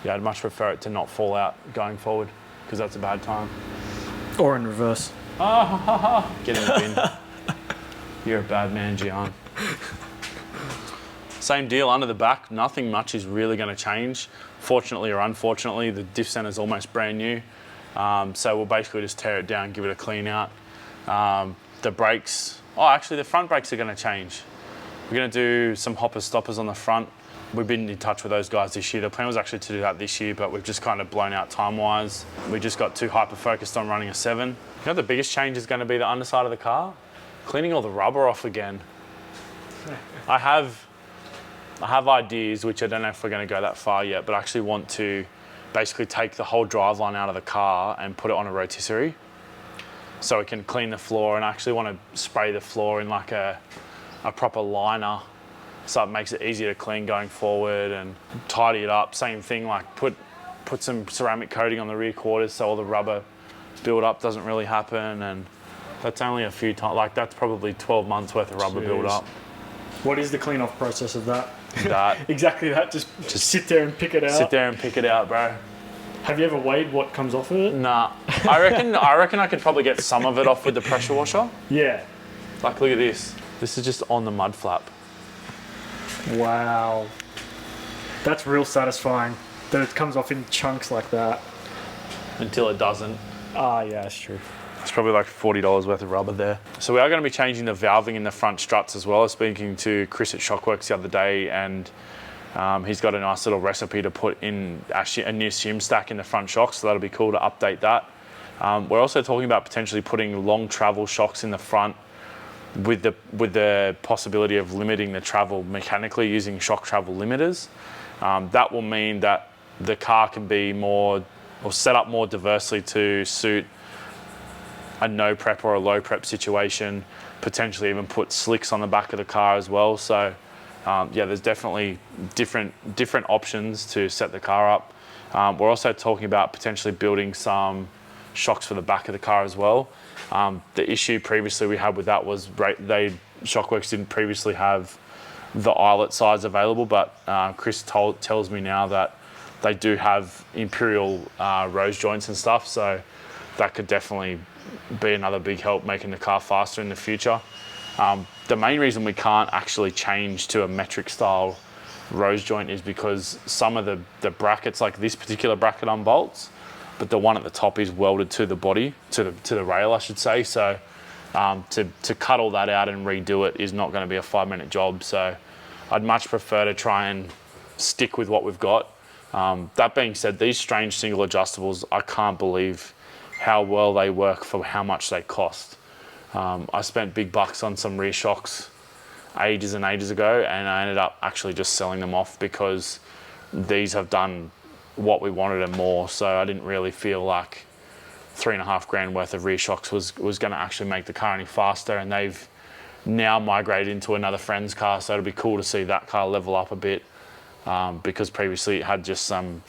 yeah, I'd much prefer it to not fall out going forward, because that's a bad time.
Or in reverse.
Get in the bin. You're a bad man, Gian. Same deal under the back, nothing much is really going to change. Fortunately or unfortunately, the diff center is almost brand new. So we'll basically just tear it down, give it a clean out. The brakes, actually the front brakes are going to change. We're going to do some hoppers stoppers on the front. We've been in touch with those guys this year. The plan was actually to do that this year, but we've just kind of blown out time-wise. We just got too hyper-focused on running a 7. You know, the biggest change is going to be the underside of the car. Cleaning all the rubber off again. I have ideas, which I don't know if we're going to go that far yet, but I actually want to basically take the whole driveline out of the car and put it on a rotisserie. so we can clean the floor, and I actually want to spray the floor in like a proper liner, so it makes it easier to clean going forward, and tidy it up. Same thing, like put some ceramic coating on the rear quarters so all the rubber build up doesn't really happen. And that's only a few times, like that's probably 12 months worth of rubber build up.
What is the clean off process of that?
That
Exactly that, just sit there and pick it out.
sit there and pick it out, bro.
Have you ever weighed what comes off of it?
Nah, I reckon I could probably get some of it off with the pressure washer.
Yeah.
Like, look at this. This is just on the mud flap.
Wow. That's real satisfying that it comes off in chunks like that.
Until it doesn't.
Ah, yeah, that's true.
It's probably like $40 worth of rubber there. So we are going to be changing the valving in the front struts as well. I was speaking to Chris at Shockworks the other day, and he's got a nice little recipe to put in actually a new shim stack in the front shocks, so that'll be cool to update that. We're also talking about potentially putting long travel shocks in the front with the possibility of limiting the travel mechanically using shock travel limiters. That will mean that the car can be more, or set up more diversely to suit a no prep or a low prep situation, potentially even put slicks on the back of the car as well. So yeah, there's definitely different options to set the car up. We're also talking about potentially building some shocks for the back of the car as well. The issue previously we had with that was Shockworks didn't previously have the eyelet size available, but Chris tells me now that they do have imperial rose joints and stuff, so that could definitely be another big help making the car faster in the future. The main reason we can't actually change to a metric style rose joint is because some of the brackets, like this particular bracket unbolts, but the one at the top is welded to the body, to the rail, I should say. So to cut all that out and redo it is not going to be a 5-minute job. So I'd much prefer to try and stick with what we've got. That being said, these strange single adjustables, I can't believe how well they work for how much they cost. I spent big bucks on some rear shocks ages and ages ago, and I ended up actually just selling them off because these have done what we wanted and more. So I didn't really feel like $3.5 grand worth of rear shocks was going to actually make the car any faster. And they've now migrated into another friend's car, so it'll be cool to see that car level up a bit, because previously it had just some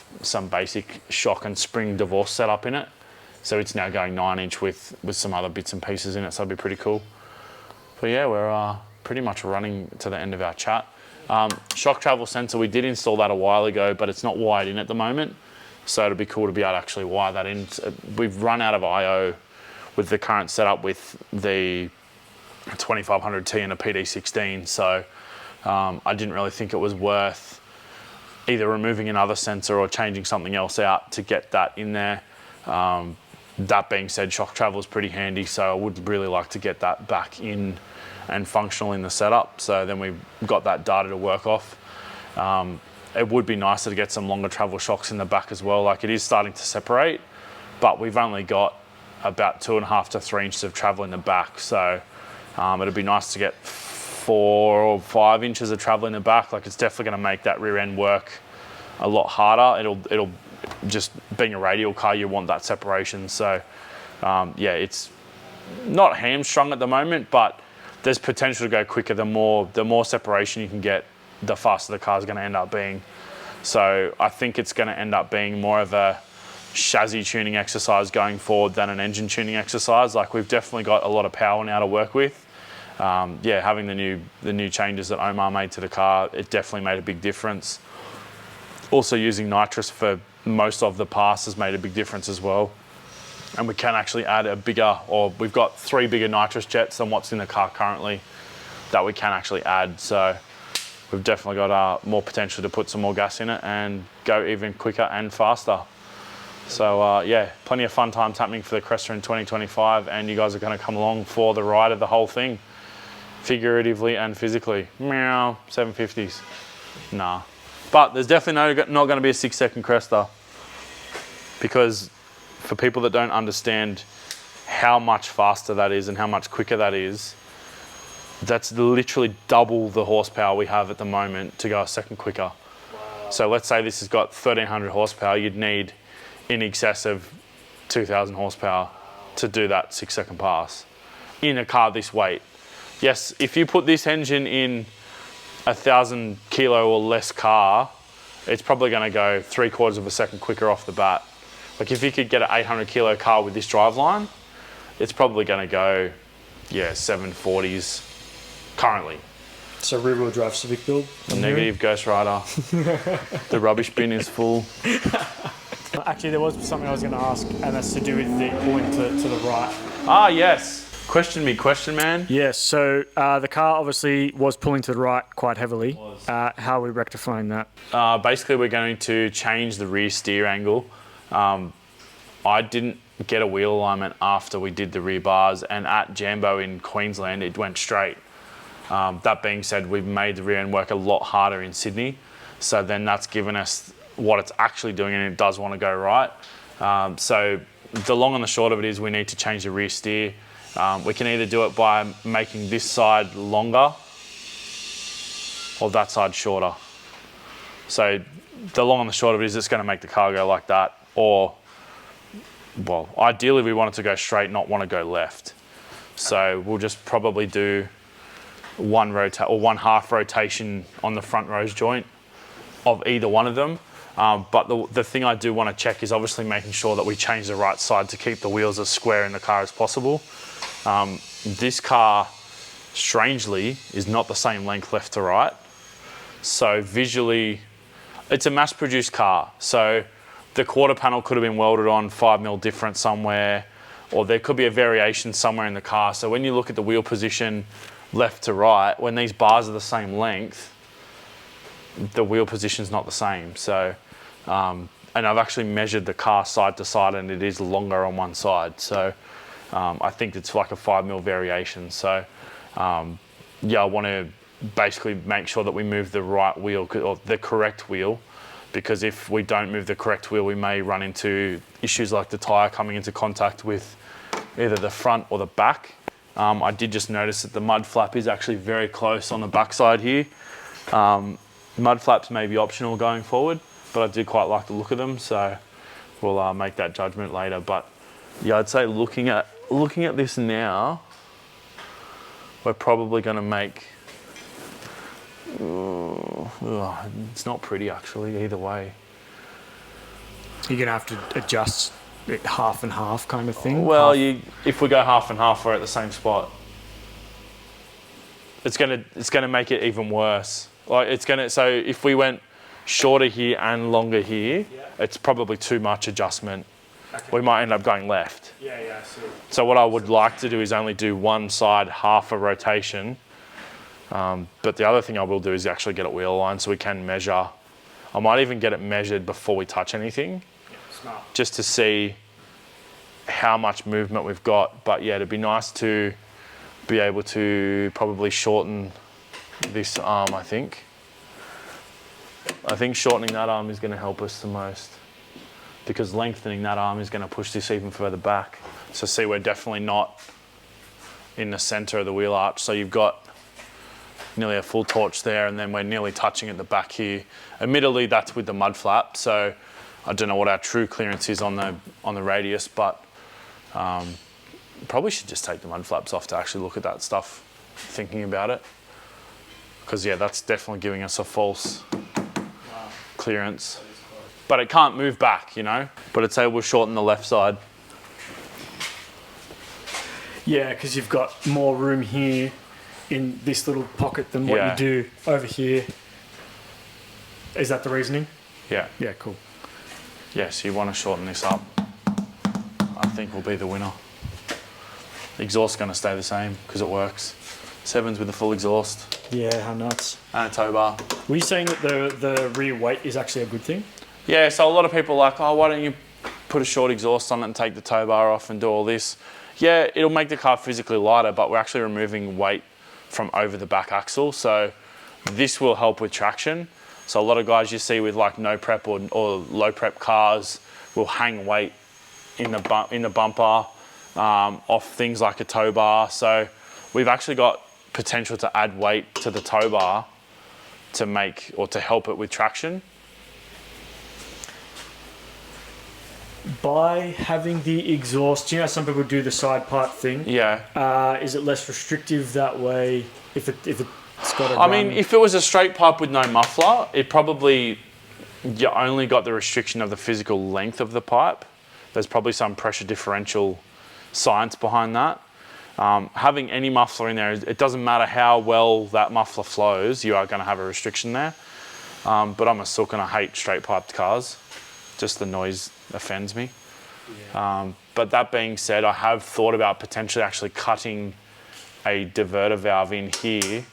basic shock and spring divorce setup in it. So it's now going 9-inch with some other bits and pieces in it, so it'll be pretty cool. But yeah, we're pretty much running to the end of our chat. Shock travel sensor, we did install that a while ago, but it's not wired in at the moment. So it'll be cool to be able to actually wire that in. We've run out of I/O with the current setup with the 2500T and a PD16. So I didn't really think it was worth either removing another sensor or changing something else out to get that in there. That being said, shock travel is pretty handy, so I would really like to get that back in and functional in the setup. So then we've got that data to work off. It would be nicer to get some longer travel shocks in the back as well. Like, it is starting to separate, but we've only got about 2.5 to 3 inches of travel in the back. So it'd be nice to get 4 or 5 inches of travel in the back. Like, it's definitely going to make that rear end work a lot harder. It'll just, being a radial car, you want that separation. So yeah, it's not hamstrung at the moment, but there's potential to go quicker. The more separation you can get, the faster the car's going to end up being. So I think it's going to end up being more of a chassis tuning exercise going forward than an engine tuning exercise. Like, we've definitely got a lot of power now to work with. Yeah, having the new changes that Omar made to the car, it definitely made a big difference. Also, using nitrous for most of the pass has made a big difference as well. And we can actually add we've got 3 bigger nitrous jets than what's in the car currently that we can actually add. So we've definitely got more potential to put some more gas in it and go even quicker and faster. So yeah, plenty of fun times happening for the Cresta in 2025, and you guys are going to come along for the ride of the whole thing, figuratively and physically. Meow, 750s. Nah. But there's definitely not going to be a 6-second Cresta, because for people that don't understand how much faster that is and how much quicker that is, that's literally double the horsepower we have at the moment to go a second quicker. Wow. So let's say this has got 1300 horsepower, you'd need in excess of 2000 horsepower to do that 6 second pass in a car this weight. Yes, if you put this engine in a 1,000 kilo or less car, it's probably going to go 3/4 of a second quicker off the bat. Like if you could get an 800 kilo car with this driveline, it's probably going to go, yeah, 740s currently.
So rear wheel drive Civic build.
Negative Ghost Rider. The rubbish bin is full.
Actually, there was something I was going to ask, and that's to do with the pulling to the right.
Ah, yes. Question me, question man.
Yes, so the car obviously was pulling to the right quite heavily. How are we rectifying that?
Basically, we're going to change the rear steer angle. I didn't get a wheel alignment after we did the rear bars, and at Jambo in Queensland, it went straight. That being said, we've made the rear end work a lot harder in Sydney, so then that's given us what it's actually doing, and it does want to go right. So the long and the short of it is we need to change the rear steer. We can either do it by making this side longer or that side shorter. So the long and the short of it is it's going to make the car go like that, or, well, ideally we want it to go straight, not want to go left. So we'll just probably do one half rotation on the front rose joint of either one of them. But the thing I do want to check is obviously making sure that we change the right side to keep the wheels as square in the car as possible. This car, strangely, is not the same length left to right. So visually, it's a mass-produced car. So the quarter panel could have been welded on 5mm different somewhere, or there could be a variation somewhere in the car. So when you look at the wheel position left to right, when these bars are the same length, the wheel position's not the same. So, and I've actually measured the car side to side, and it is longer on one side. So I think it's like a 5mm variation. So yeah, I want to basically make sure that we move the right wheel, or the correct wheel, because if we don't move the correct wheel, we may run into issues like the tyre coming into contact with either the front or the back. I did just notice that the mud flap is actually very close on the backside here. Mud flaps may be optional going forward, but I do quite like the look of them, so we'll make that judgment later. But yeah, I'd say looking at this now, we're probably going to make, it's not pretty actually either way.
You're going to have to adjust it half and half kind of thing?
Well, if we go half and half, we're at the same spot. It's gonna make it even worse. Like so if we went shorter here and longer here, it's probably too much adjustment. Okay. We might end up going left.
Yeah, I see.
So what I would like to do is only do one side half a rotation. But the other thing I will do is actually get it wheel aligned so we can measure. I might even get it measured before we touch anything.
Smart.
Just to see how much movement we've got. But yeah, it'd be nice to be able to probably shorten this arm, I think. I think shortening that arm is going to help us the most, because lengthening that arm is going to push this even further back. So see, we're definitely not in the center of the wheel arch. So you've got nearly a full torch there, and then we're nearly touching at the back here. Admittedly, that's with the mud flap, so I don't know what our true clearance is on the radius, but probably should just take the mud flaps off to actually look at that stuff, thinking about it. Because yeah, that's definitely giving us a false clearance. But it can't move back, you know? But it's able to shorten the left side.
Yeah, because you've got more room here in this little pocket than what you do over here. Is that the reasoning?
Yeah.
Yeah, cool.
Yeah, so you want to shorten this up. I think will be the winner. The exhaust's going to stay the same because it works. 7's with the full exhaust.
Yeah, how nuts.
And a tow bar.
Were you saying that the rear weight is actually a good thing?
Yeah, so a lot of people are like, oh, why don't you put a short exhaust on it and take the tow bar off and do all this? Yeah, it'll make the car physically lighter, but we're actually removing weight from over the back axle. So this will help with traction. So a lot of guys you see with like no prep or low prep cars will hang weight in the bumper off things like a tow bar. So we've actually got potential to add weight to the tow bar to make or to help it with traction.
By having the exhaust, you know, some people do the side pipe thing.
Yeah.
Is it less restrictive that way if it's got a
I mean, if it was a straight pipe with no muffler, it probably, you only got the restriction of the physical length of the pipe. There's probably some pressure differential science behind that. Having any muffler in there, it doesn't matter how well that muffler flows, you are going to have a restriction there. But I'm a sook and I hate straight piped cars. Just the noise offends me. Yeah. But that being said, I have thought about potentially actually cutting a diverter valve in here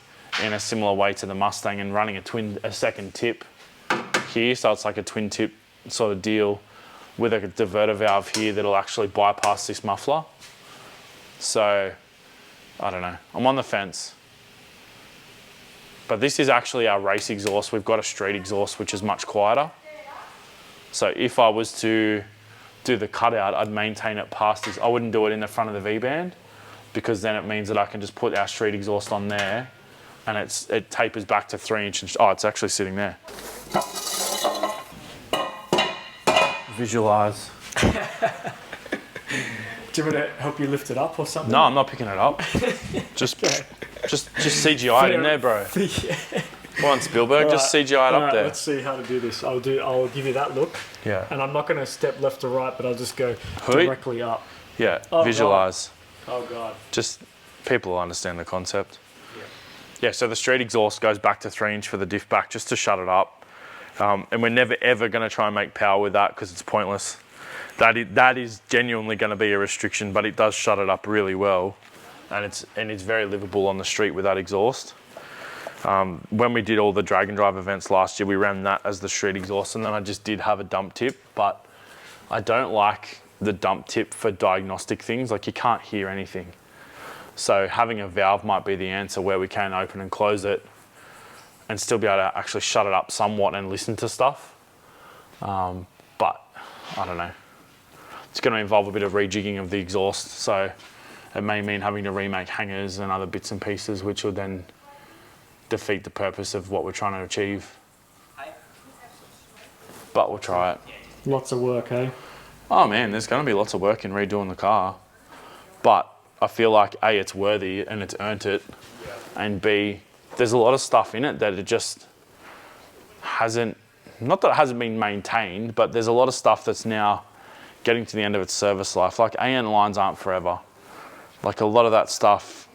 in a similar way to the Mustang and running a second tip here. So it's like a twin tip sort of deal with a diverter valve here that'll actually bypass this muffler. So, I don't know. I'm on the fence. But this is actually our race exhaust. We've got a street exhaust, which is much quieter. So if I was to do the cutout, I'd maintain it past this. I wouldn't do it in the front of the V-band because then it means that I can just put our street exhaust on there and it tapers back to 3-inch. Oh, it's actually sitting there. Visualize.
Do you want to help you lift it up or something?
No, I'm not picking it up. Just CGI in there, bro.
Yeah.
Come on, Spielberg, just CGI it up there.
Let's see how to do this. I'll give you that look.
Yeah.
And I'm not going to step left to right, but I'll just go directly up.
Yeah,
Oh,
visualize.
God. Oh, God.
Just people will understand the concept. Yeah, so the street exhaust goes back to 3-inch for the diff back just to shut it up. And we're never ever going to try and make power with that because it's pointless. That is genuinely going to be a restriction, but it does shut it up really well. And it's very livable on the street with that exhaust. When we did all the drag and drive events last year, we ran that as the street exhaust, and then I just did have a dump tip, but I don't like the dump tip for diagnostic things. Like, you can't hear anything. So having a valve might be the answer where we can open and close it and still be able to actually shut it up somewhat and listen to stuff. But I don't know. It's going to involve a bit of rejigging of the exhaust, so it may mean having to remake hangers and other bits and pieces, which would then defeat the purpose of what we're trying to achieve. But we'll try it.
Lots of work, eh?
Oh man, there's going to be lots of work in redoing the car. But I feel like A, it's worthy and it's earned it. And B, there's a lot of stuff in it that it just hasn't, not that it hasn't been maintained, but there's a lot of stuff that's now getting to the end of its service life. Like, AN lines aren't forever. Like, a lot of that stuff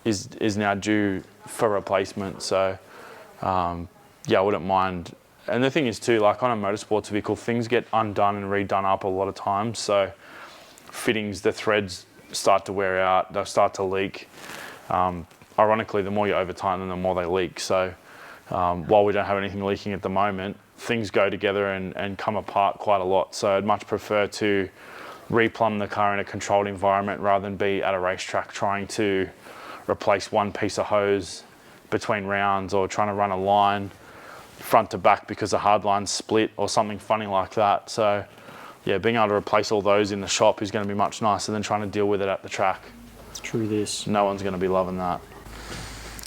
is now due for replacement. So yeah, I wouldn't mind. And the thing is too, like on a motorsports vehicle, things get undone and redone up a lot of times. So fittings, the threads start to wear out, they'll start to leak. Ironically, the more you over tighten them, the more they leak. So while we don't have anything leaking at the moment, things go together and come apart quite a lot. So I'd much prefer to replumb the car in a controlled environment rather than be at a racetrack trying to replace one piece of hose between rounds or trying to run a line front to back because a hard line's split or something funny like that. So yeah, being able to replace all those in the shop is going to be much nicer than trying to deal with it at the track.
True this.
No one's going to be loving that.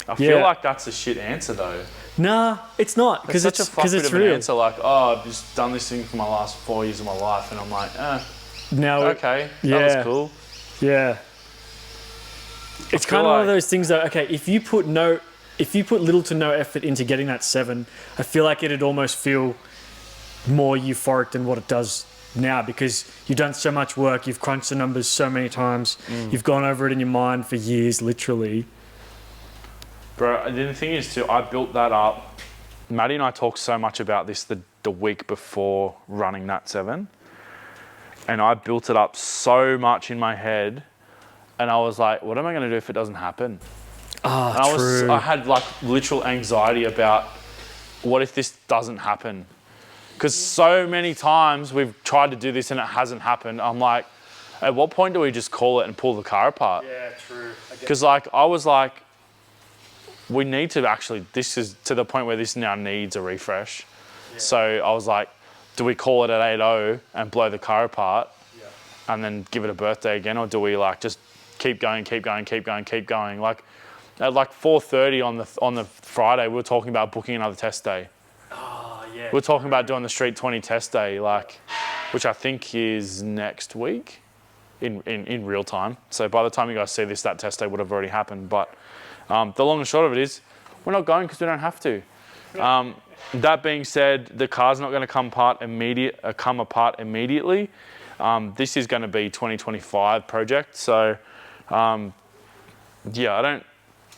I feel like that's a shit answer though.
Nah, it's not, because it's
such a fuck bit of
real.
an answer, like, oh, I've just done this thing for my last 4 years of my life, and I'm like,
now,
okay, that was cool.
Yeah. It's kind of one of those things that, okay, if you put little to no effort into getting that 7, I feel like it'd almost feel more euphoric than what it does now, because you've done so much work, you've crunched the numbers so many times, you've gone over it in your mind for years, literally.
Bro, and the thing is too, I built that up. Maddie and I talked so much about this the week before running that 7. And I built it up so much in my head. And I was like, what am I going to do if it doesn't happen?
True.
I had like literal anxiety about what if this doesn't happen? Because so many times we've tried to do this and it hasn't happened. I'm like, at what point do we just call it and pull the car apart?
Yeah, true.
Because like, I was like, we need to actually, this is to the point where this now needs a refresh. Yeah. So I was like, do we call it at 8:0 and blow the car apart and then give it a birthday again? Or do we like just keep going? Like at like 4:30 on the Friday, we were talking about booking another test day.
Oh, yeah.
We were talking about doing the Street 20 test day. Like, which I think is next week in real time. So by the time you guys see this, that test day would have already happened. But the long and short of it is, we're not going because we don't have to. That being said, the car's not going to come apart immediately. This is going to be 2025 project. So yeah, I don't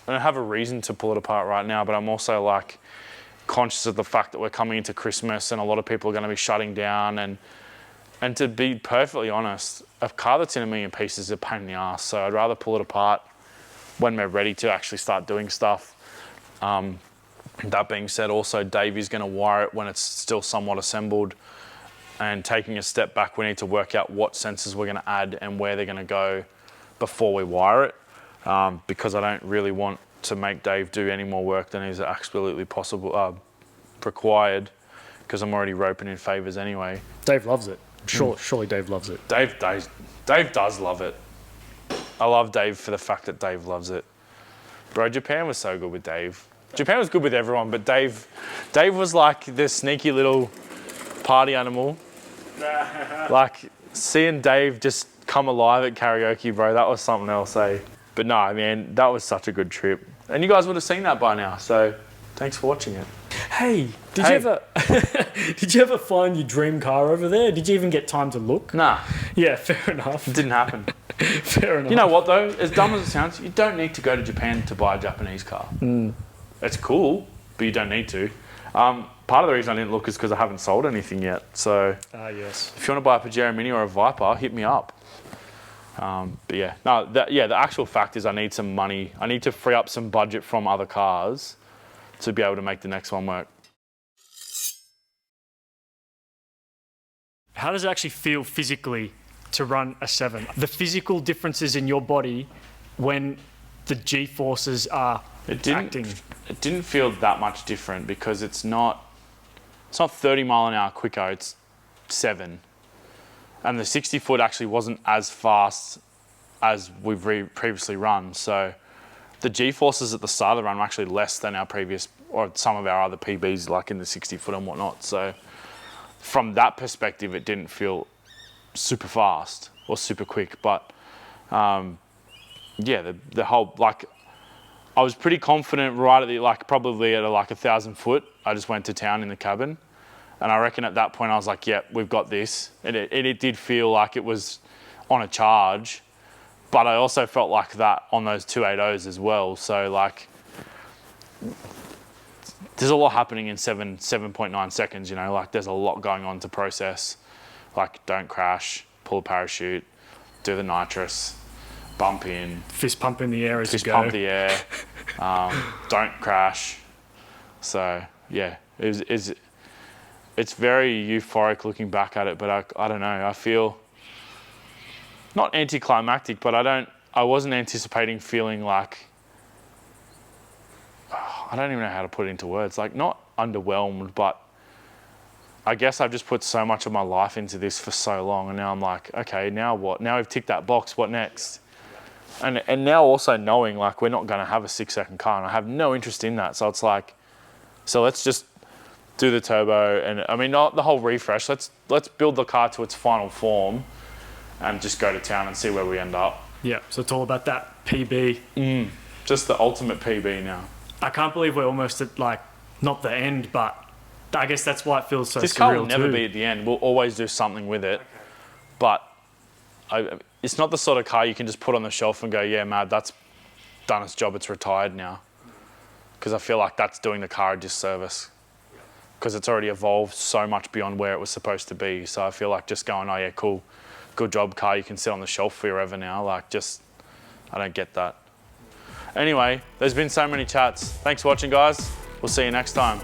have a reason to pull it apart right now, but I'm also like conscious of the fact that we're coming into Christmas and a lot of people are going to be shutting down, and to be perfectly honest, a car that's in a million pieces is a pain in the ass. So I'd rather pull it apart when we're ready to actually start doing stuff. That being said, also Dave is going to wire it when it's still somewhat assembled, and taking a step back, we need to work out what sensors we're going to add and where they're going to go before we wire it, because I don't really want to make Dave do any more work than is absolutely possible, required, because I'm already roping in favours anyway.
Dave loves it. Surely Dave loves it.
Dave does love it. I love Dave for the fact that Dave loves it. Bro, Japan was so good with Dave. Japan was good with everyone, but Dave was like this sneaky little party animal. Like seeing Dave just come alive at karaoke, bro, that was something else, eh? But no, I mean, that was such a good trip. And you guys would have seen that by now, so thanks for watching it.
Hey, did you ever find your dream car over there? Did you even get time to look?
Nah.
Yeah, fair enough.
It didn't happen.
Fair enough.
You know what though? As dumb as it sounds, you don't need to go to Japan to buy a Japanese car. It's cool, but you don't need to. Part of the reason I didn't look is because I haven't sold anything yet. So
yes.
If you want to buy a Pajero Mini or a Viper, hit me up. But yeah, no, the actual fact is I need some money. I need to free up some budget from other cars to be able to make the next one work.
How does it actually feel physically to run a 7? The physical differences in your body when the G-forces are acting.
It didn't feel that much different because it's not 30 mile an hour quicker, it's 7. And the 60 foot actually wasn't as fast as we've previously run. So the G-forces at the start of the run were actually less than our previous, or some of our other PBs, like in the 60 foot and whatnot. So from that perspective, it didn't feel super fast or super quick. But yeah, the whole, like, I was pretty confident right at the, like, probably at like 1,000 foot. I just went to town in the cabin. And I reckon at that point I was like, yeah, we've got this. And it did feel like it was on a charge, but I also felt like that on those 280s as well. So like, there's a lot happening in 7.9 seconds, you know, like there's a lot going on to process. Like don't crash, pull a parachute, do the nitrous, bump in.
Fist pump in the air as you go.
Fist pump the air, don't crash. So yeah, it's very euphoric looking back at it, but I don't know. I feel not anticlimactic, but I wasn't anticipating feeling like, I don't even know how to put it into words, like not underwhelmed, but I guess I've just put so much of my life into this for so long, and now I'm like, okay, now what? Now we've ticked that box, what next? And now also knowing like we're not going to have a 6-second car, and I have no interest in that. So it's like, so let's just do the turbo, and I mean not the whole refresh. Let's build the car to its final form, and just go to town and see where we end up.
Yeah, so it's all about that PB.
Just the ultimate PB now.
I can't believe we're almost at like not the end, but I guess that's why it feels so surreal.
This car will never be at the end. We'll always do something with it, but it's not the sort of car you can just put on the shelf and go, yeah, man, that's done its job. It's retired now, because I feel like that's doing the car a disservice. Because it's already evolved so much beyond where it was supposed to be. So I feel like just going, oh yeah, cool, good job car, you can sit on the shelf forever now. Like just, I don't get that. Anyway, there's been so many chats. Thanks for watching, guys. We'll see you next time.